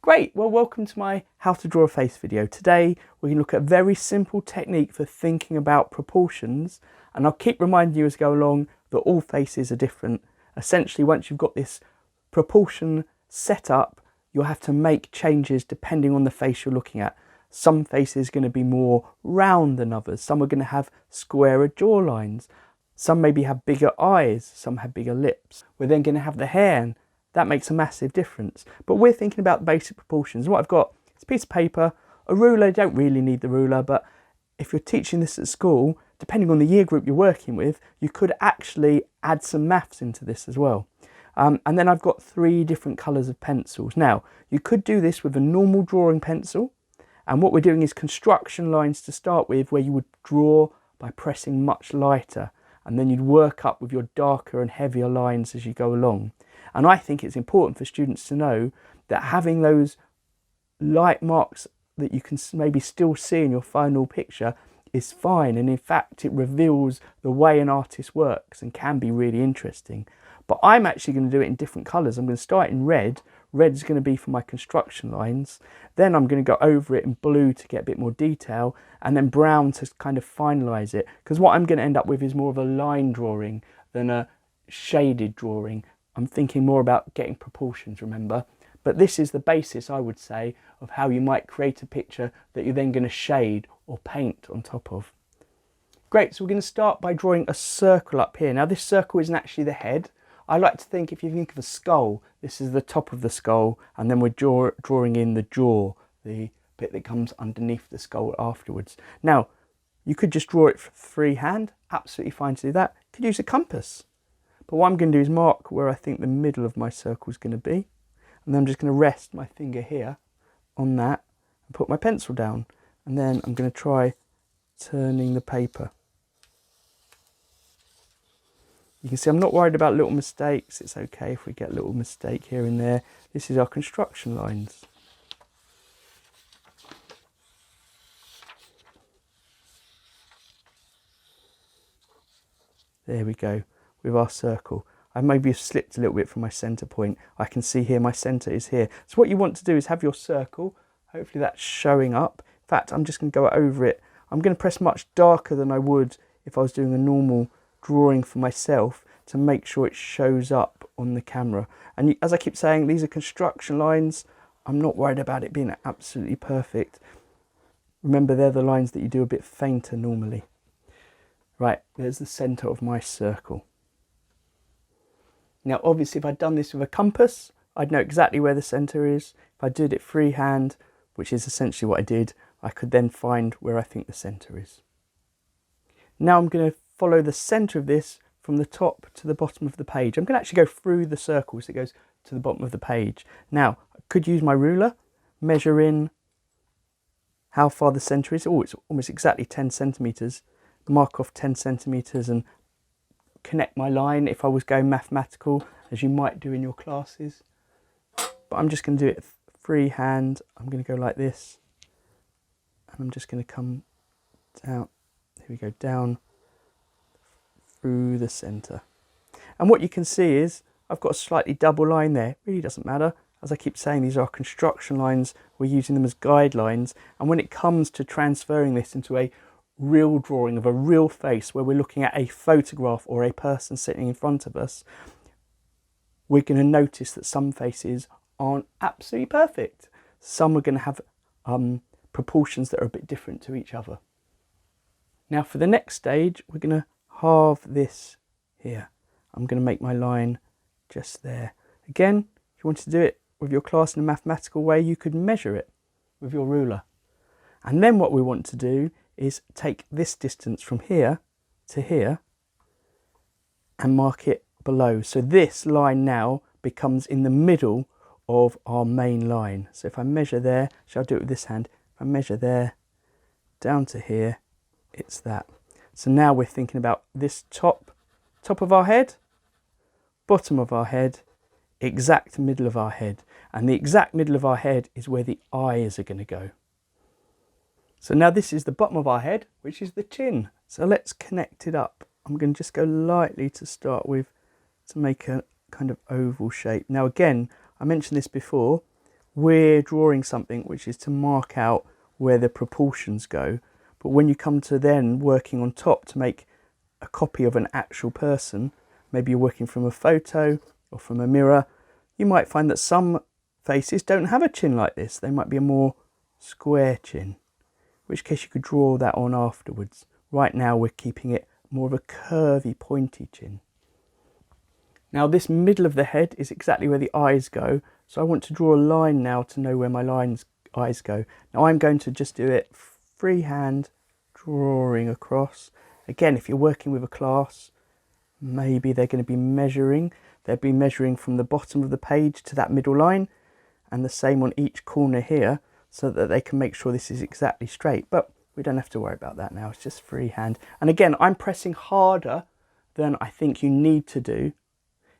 Great, well welcome to my how to draw a face video. Today we're going to look at a very simple technique for thinking about proportions, and I'll keep reminding you as I go along that all faces are different. Essentially, once you've got this proportion set up, you'll have to make changes depending on the face you're looking at. Some faces are going to be more round than others, some are going to have squarer jawlines, some maybe have bigger eyes, some have bigger lips. We're then going to have the hair, and that makes a massive difference. But we're thinking about basic proportions. And what I've got is a piece of paper, a ruler. You don't really need the ruler, but if you're teaching this at school, depending on the year group you're working with, you could actually add some maths into this as well. And then I've got 3 different colours of pencils. Now, you could do this with a normal drawing pencil. And what we're doing is construction lines to start with, where you would draw by pressing much lighter. And then you'd work up with your darker and heavier lines as you go along. And I think it's important for students to know that having those light marks that you can maybe still see in your final picture is fine. And in fact, it reveals the way an artist works and can be really interesting. But I'm actually going to do it in different colours. I'm going to start in red. Red is going to be for my construction lines. Then I'm going to go over it in blue to get a bit more detail, and then brown to kind of finalise it. Because what I'm going to end up with is more of a line drawing than a shaded drawing. I'm thinking more about getting proportions, remember? But this is the basis, I would say, of how you might create a picture that you're then going to shade or paint on top of. Great, so we're going to start by drawing a circle up here. Now this circle isn't actually the head. I like to think, if you think of a skull, this is the top of the skull, and then we're drawing in the jaw, the bit that comes underneath the skull afterwards. Now, you could just draw it freehand, absolutely fine to do that. You could use a compass. But what I'm going to do is mark where I think the middle of my circle is going to be. And then I'm just going to rest my finger here on that and put my pencil down. And then I'm going to try turning the paper. You can see I'm not worried about little mistakes. It's okay if we get a little mistake here and there. This is our construction lines. There we go. With our circle. I maybe have slipped a little bit from my centre point. I can see here my centre is here. So what you want to do is have your circle. Hopefully that's showing up. In fact, I'm just going to go over it. I'm going to press much darker than I would if I was doing a normal drawing for myself, to make sure it shows up on the camera. And as I keep saying, these are construction lines. I'm not worried about it being absolutely perfect. Remember, they're the lines that you do a bit fainter normally. Right, there's the centre of my circle. Now, obviously, if I'd done this with a compass, I'd know exactly where the centre is. If I did it freehand, which is essentially what I did, I could then find where I think the centre is. Now I'm going to follow the centre of this from the top to the bottom of the page. I'm going to actually go through the circle so it goes to the bottom of the page. Now, I could use my ruler, measure in how far the centre is. Oh, it's almost exactly 10 centimetres. Mark off 10 centimetres and connect my line if I was going mathematical, as you might do in your classes. But I'm just going to do it freehand. I'm going to go like this, and I'm just going to come down. Here we go, down through the centre. And what you can see is I've got a slightly double line there. It really doesn't matter. As I keep saying, these are construction lines. We're using them as guidelines. And when it comes to transferring this into a real drawing of a real face, where we're looking at a photograph or a person sitting in front of us, we're going to notice that some faces aren't absolutely perfect. Some are going to have proportions that are a bit different to each other. Now for the next stage, we're going to halve this here. I'm going to make my line just there. Again, if you want to do it with your class in a mathematical way, you could measure it with your ruler. And then what we want to do is take this distance from here to here and mark it below. So this line now becomes in the middle of our main line. So if I measure there, shall I do it with this hand? If I measure there down to here, it's that. So now we're thinking about this top of our head, bottom of our head, exact middle of our head. And the exact middle of our head is where the eyes are going to go. So now this is the bottom of our head, which is the chin. So let's connect it up. I'm going to just go lightly to start with to make a kind of oval shape. Now again, I mentioned this before, we're drawing something which is to mark out where the proportions go. But when you come to then working on top to make a copy of an actual person, maybe you're working from a photo or from a mirror, you might find that some faces don't have a chin like this. They might be a more square chin, in which case you could draw that on afterwards. Right now we're keeping it more of a curvy, pointy chin. Now this middle of the head is exactly where the eyes go, so I want to draw a line now to know where my eyes go. Now I'm going to just do it freehand, drawing across. Again, if you're working with a class, maybe they're going to be measuring. They'll be measuring from the bottom of the page to that middle line, and the same on each corner here, so that they can make sure this is exactly straight. But we don't have to worry about that now, it's just freehand. And again, I'm pressing harder than I think you need to do.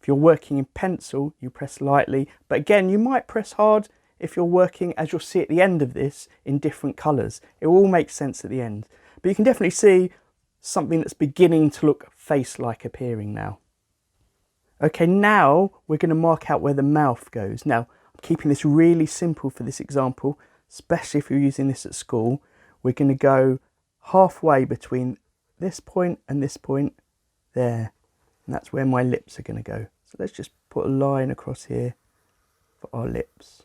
If you're working in pencil, you press lightly, but again, you might press hard if you're working, as you'll see at the end of this, in different colours. It will all make sense at the end. But you can definitely see something that's beginning to look face-like appearing now. Okay, now we're going to mark out where the mouth goes. Now, I'm keeping this really simple for this example, especially if you're using this at school. We're going to go halfway between this point and this point there. And that's where my lips are going to go. So let's just put a line across here for our lips.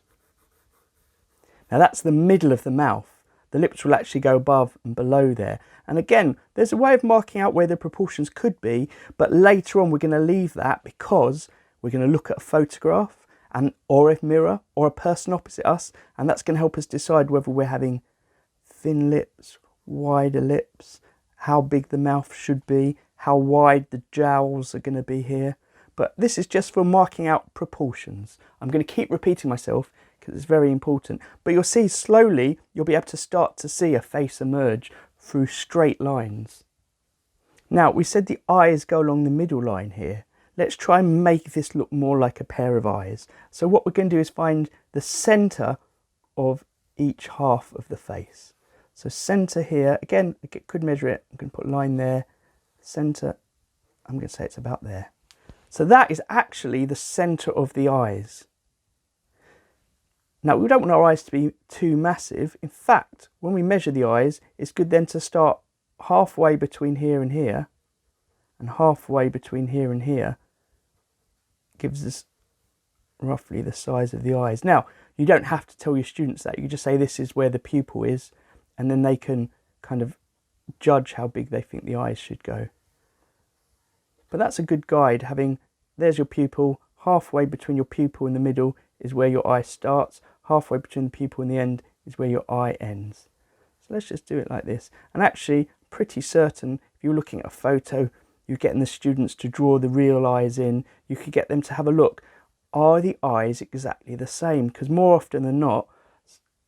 Now that's the middle of the mouth. The lips will actually go above and below there. And again, there's a way of marking out where the proportions could be, but later on we're going to leave that because we're going to look at a photograph or a mirror or a person opposite us, and that's going to help us decide whether we're having thin lips, wider lips, how big the mouth should be, how wide the jowls are going to be here. But this is just for marking out proportions. I'm going to keep repeating myself because it's very important. But you'll see slowly, you'll be able to start to see a face emerge through straight lines. Now, we said the eyes go along the middle line here. Let's try and make this look more like a pair of eyes. So what we're going to do is find the centre of each half of the face. So centre here, again, I could measure it. I'm going to put a line there. Centre, I'm going to say it's about there. So that is actually the centre of the eyes. Now, we don't want our eyes to be too massive. In fact, when we measure the eyes, it's good then to start halfway between here and here, and halfway between here and here. Gives us roughly the size of the eyes. Now, you don't have to tell your students that. You can just say this is where the pupil is, and then they can kind of judge how big they think the eyes should go. But that's a good guide, there's your pupil, halfway between your pupil and the middle is where your eye starts, halfway between the pupil and the end is where your eye ends. So let's just do it like this. And actually, pretty certain, if you're looking at a photo, you're getting the students to draw the real eyes in, you could get them to have a look. Are the eyes exactly the same? Because more often than not,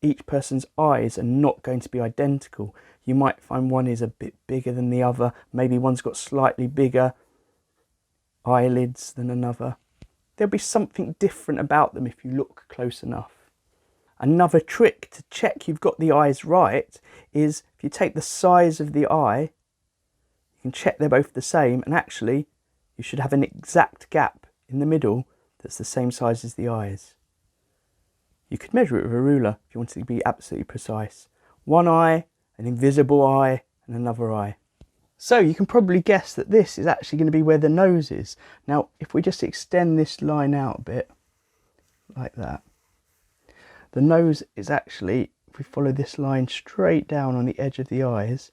each person's eyes are not going to be identical. You might find one is a bit bigger than the other, maybe one's got slightly bigger eyelids than another. There'll be something different about them if you look close enough. Another trick to check you've got the eyes right is if you take the size of the eye, you can check they're both the same, and actually you should have an exact gap in the middle that's the same size as the eyes. You could measure it with a ruler if you wanted to be absolutely precise. One eye, an invisible eye, and another eye. So you can probably guess that this is actually going to be where the nose is. Now, if we just extend this line out a bit, like that, the nose is actually, if we follow this line straight down on the edge of the eyes,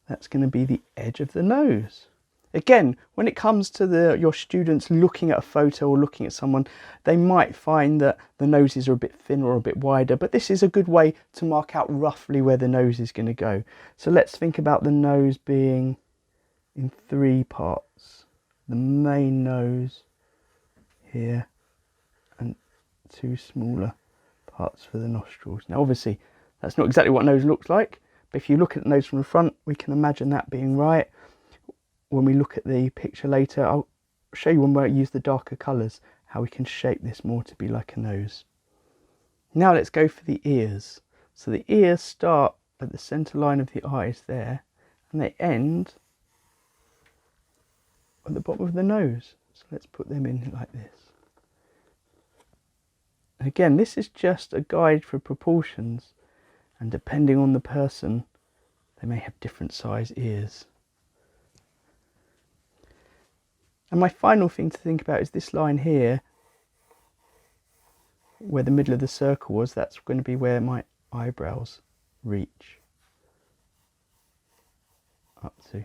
that's going to be the edge of the nose. Again, when it comes to your students looking at a photo or looking at someone, they might find that the noses are a bit thinner or a bit wider, but this is a good way to mark out roughly where the nose is going to go. So let's think about the nose being in three parts. The main nose here and two smaller parts for the nostrils. Now obviously that's not exactly what a nose looks like, but if you look at the nose from the front, we can imagine that being right. When we look at the picture later, I'll show you when we use the darker colours how we can shape this more to be like a nose. Now let's go for the ears. So the ears start at the centre line of the eyes there, and they end at the bottom of the nose. So let's put them in like this. Again, this is just a guide for proportions, and depending on the person, they may have different size ears. And my final thing to think about is this line here, where the middle of the circle was. That's going to be where my eyebrows reach up to.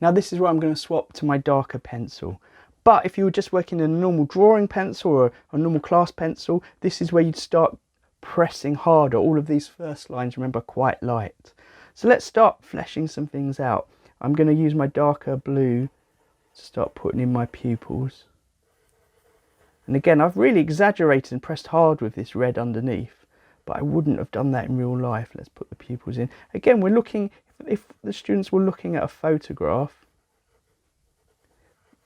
Now this is where I'm going to swap to my darker pencil. But if you were just working in a normal drawing pencil or a normal class pencil, this is where you'd start pressing harder. All of these first lines, remember, are quite light. So let's start fleshing some things out. I'm going to use my darker blue to start putting in my pupils. And again, I've really exaggerated and pressed hard with this red underneath, but I wouldn't have done that in real life. Let's put the pupils in. Again, we're looking, if the students were looking at a photograph,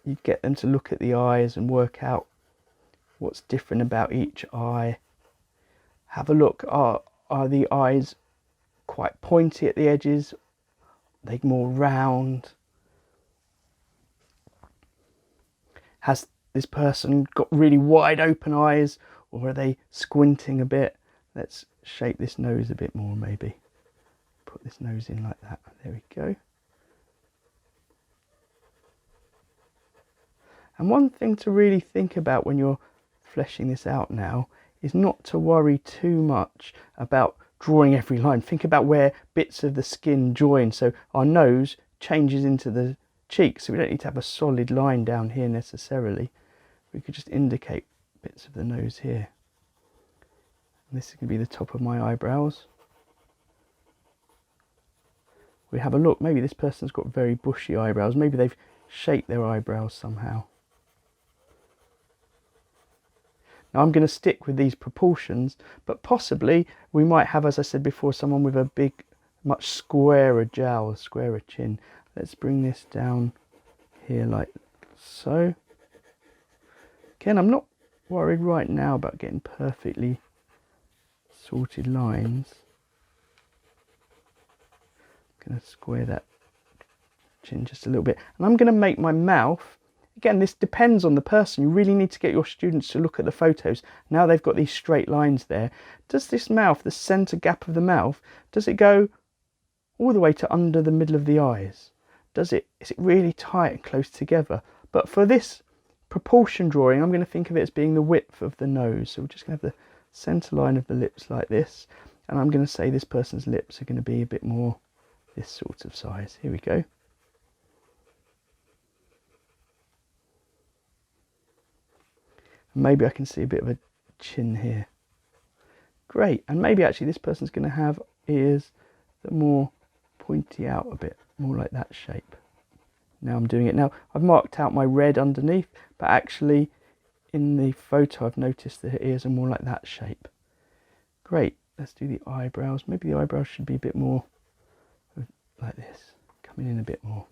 you'd get them to look at the eyes and work out what's different about each eye. Have a look, are the eyes quite pointy at the edges? Are they more round? Has this person got really wide open eyes, or are they squinting a bit? Let's shape this nose a bit more maybe. Put this nose in like that. There we go. And one thing to really think about when you're fleshing this out now is not to worry too much about drawing every line. Think about where bits of the skin join. So our nose changes into the cheek, so we don't need to have a solid line down here necessarily. We could just indicate bits of the nose here. And this is going to be the top of my eyebrows. We have a look, maybe this person's got very bushy eyebrows. Maybe they've shaped their eyebrows somehow. Now I'm going to stick with these proportions, but possibly we might have, as I said before, someone with a big, much squarer jowl, squarer chin. Let's bring this down here like so. Again, I'm not worried right now about getting perfectly sorted lines. I'm going to square that chin just a little bit, and I'm going to make my mouth. Again, this depends on the person. You really need to get your students to look at the photos. Now they've got these straight lines there. Does this mouth, the centre gap of the mouth, does it go all the way to under the middle of the eyes? Is it really tight and close together? But for this proportion drawing, I'm going to think of it as being the width of the nose. So we're just going to have the centre line of the lips like this. And I'm going to say this person's lips are going to be a bit more this sort of size. Here we go. Maybe I can see a bit of a chin here. Great. And maybe actually this person's going to have ears that are more pointy out a bit, more like that shape. Now I'm doing it. Now I've marked out my red underneath, but actually in the photo I've noticed the ears are more like that shape. Great. Let's do the eyebrows. Maybe the eyebrows should be a bit more like this, coming in a bit more.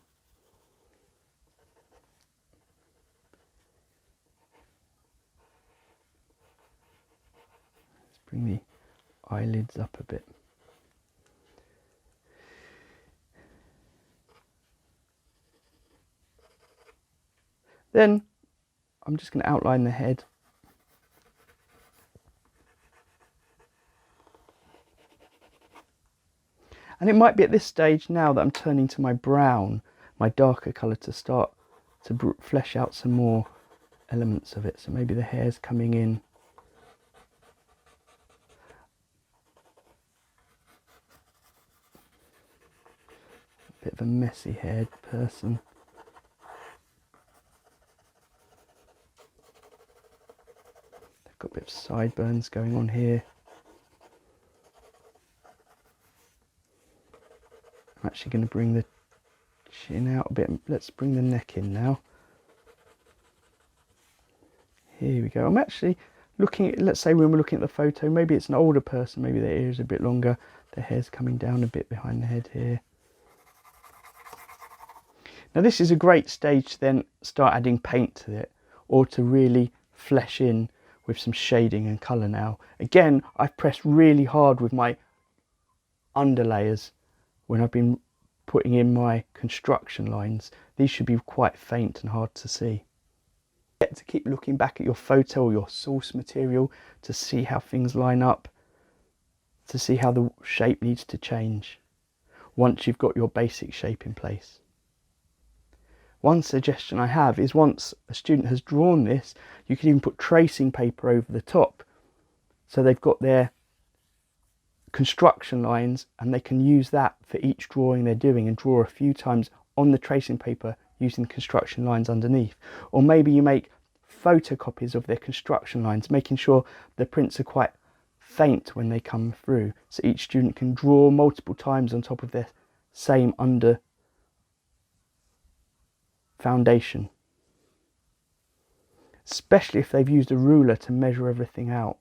Bring the eyelids up a bit. Then I'm just going to outline the head. And it might be at this stage now that I'm turning to my brown, my darker colour, to start to flesh out some more elements of it. So maybe the hair's coming in. Bit of a messy haired person. They've got a bit of sideburns going on here. I'm actually going to bring the chin out a bit. Let's bring the neck in now. Here we go. I'm actually looking at, let's say when we're looking at the photo, maybe it's an older person, maybe their ears are a bit longer, their hair's coming down a bit behind the head here. Now this is a great stage to then start adding paint to it, or to really flesh in with some shading and colour now. Again, I've pressed really hard with my underlayers when I've been putting in my construction lines. These should be quite faint and hard to see. To keep looking back at your photo or your source material to see how things line up, to see how the shape needs to change once you've got your basic shape in place. One suggestion I have is, once a student has drawn this, you can even put tracing paper over the top, so they've got their construction lines and they can use that for each drawing they're doing and draw a few times on the tracing paper using construction lines underneath. Or maybe you make photocopies of their construction lines, making sure the prints are quite faint when they come through, so each student can draw multiple times on top of their same under foundation, especially if they've used a ruler to measure everything out.